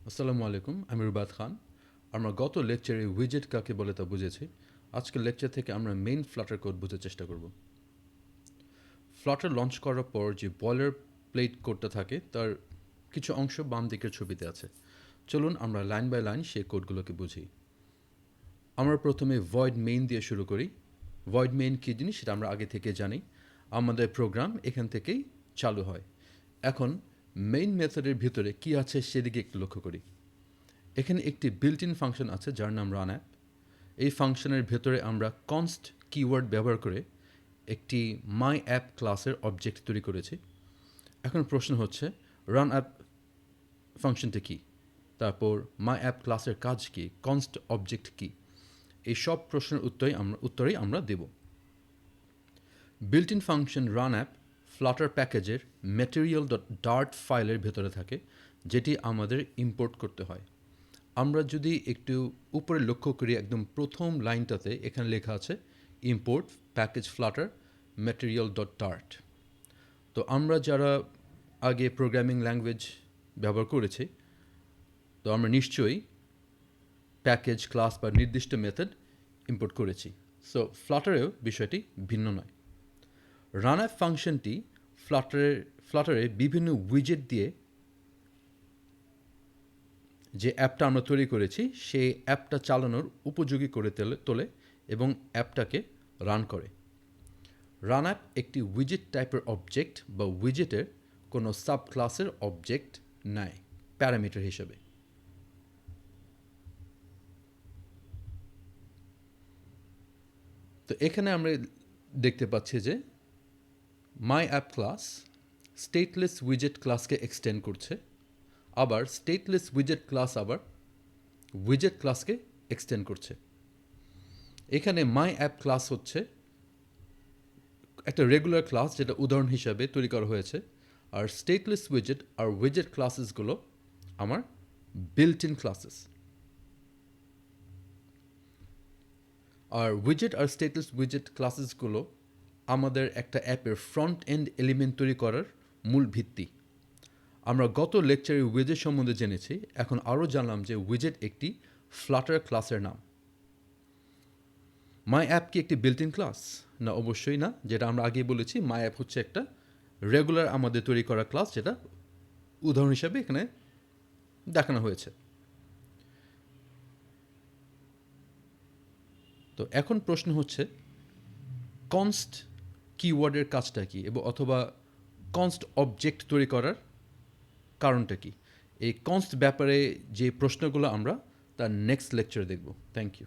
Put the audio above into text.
আসসালামু আলাইকুম, আমি রুবাদ খান। আমরা গত লেকচারে উইজেট কাকে বলে তা বুঝেছি। আজকের লেকচার থেকে আমরা মেইন ফ্লাটার কোড বুঝতে চেষ্টা করব। ফ্লাটার লঞ্চ করার পর যে বয়লার প্লেট কোডটা থাকে তার কিছু অংশ বাম দিকের ছবিতে আছে। চলুন আমরা লাইন বাই লাইন সেই কোডগুলোকে বুঝি। আমরা প্রথমে ভয়েড মেইন দিয়ে শুরু করি। ভয়েড মেইন কী জিনিস সেটা আমরা আগে থেকে জানি। আমাদের প্রোগ্রাম এখান থেকেই চালু হয়। এখন মেইন মেথডের ভিতরে কী আছে সেদিকে একটু লক্ষ্য করি। এখানে একটি বিল্ট ইন ফাংশন আছে যার নাম রান অ্যাপ। এই ফাংশনের ভেতরে আমরা কনস্ট কিওয়ার্ড ব্যবহার করে একটি মাই অ্যাপ ক্লাসের অবজেক্ট তৈরি করেছি। এখন প্রশ্ন হচ্ছে রান অ্যাপ ফাংশনটা কী, তারপর মাই অ্যাপ ক্লাসের কাজ কী, কনস্ট অবজেক্ট কী, এই সব প্রশ্নের উত্তরেই আমরা দেব। Built in function run app Flutter প্যাকেজের ম্যাটেরিয়াল ডট ডার্ট ফাইলের ভেতরে থাকে, যেটি আমাদের ইম্পোর্ট করতে হয়। আমরা যদি একটু উপরে লক্ষ্য করি, একদম প্রথম লাইনটাতে এখানে লেখা আছে import package Flutter material dot dart. তো আমরা যারা আগে প্রোগ্রামিং ল্যাঙ্গুয়েজ ব্যবহার করেছি, তো আমরা নিশ্চয়ই প্যাকেজ ক্লাস বা নির্দিষ্ট মেথড ইম্পোর্ট করেছি। সো ফ্লাটারেও বিষয়টি ভিন্ন নয়। রান অ্যাপ ফাংশনটি ফ্লাটারে বিভিন্ন উইজেট দিয়ে যে অ্যাপটা আমরা তৈরি করেছি সেই অ্যাপটা চালানোর উপযোগী করে তোলে এবং অ্যাপটাকে রান করে। রান অ্যাপ একটি উইজেট টাইপের অবজেক্ট বা উইজেটের কোনো সাব ক্লাসের অবজেক্ট নেয় প্যারামিটার হিসেবে। তো এখানে আমরা দেখতে পাচ্ছি যে মাই অ্যাপ ক্লাস স্টেটলেস উইজেট ক্লাসকে এক্সটেন্ড করছে, আবার স্টেটলেস উইজেট ক্লাস আবার উইজেট ক্লাসকে এক্সটেন্ড করছে। এখানে মাই অ্যাপ ক্লাস হচ্ছে একটা রেগুলার ক্লাস যেটা উদাহরণ হিসাবে তৈরি করা হয়েছে, আর স্টেটলেস উইজেট আর উইজেট ক্লাসেসগুলো আমার built in classes. R উইজেট R stateless উইজেট ক্লাসেসগুলো আমাদের একটা অ্যাপের ফ্রন্ট এন্ড এলিমেন্ট তৈরি করার মূল ভিত্তি। আমরা গত লেকচারে উইজেট সম্বন্ধে জেনেছি, এখন আরও জানলাম যে উইজেট একটি ফ্লাটার ক্লাসের নাম। মাই অ্যাপ কি একটি বিল্ট ইন ক্লাস? না, অবশ্যই না। যেটা আমরা আগেই বলেছি, মাই অ্যাপ হচ্ছে একটা রেগুলার আমাদের তৈরি করা ক্লাস, যেটা উদাহরণ হিসাবে এখানে দেখানো হয়েছে। তো এখন প্রশ্ন হচ্ছে কনস্ট কিওয়ার্ডের কাজটা কী, এবং অথবা কনস্ট অবজেক্ট তৈরি করার কারণটা কী। এই কনস্ট ব্যাপারে যে প্রশ্নগুলো আমরা তার নেক্সট লেকচারে দেখব। Thank you.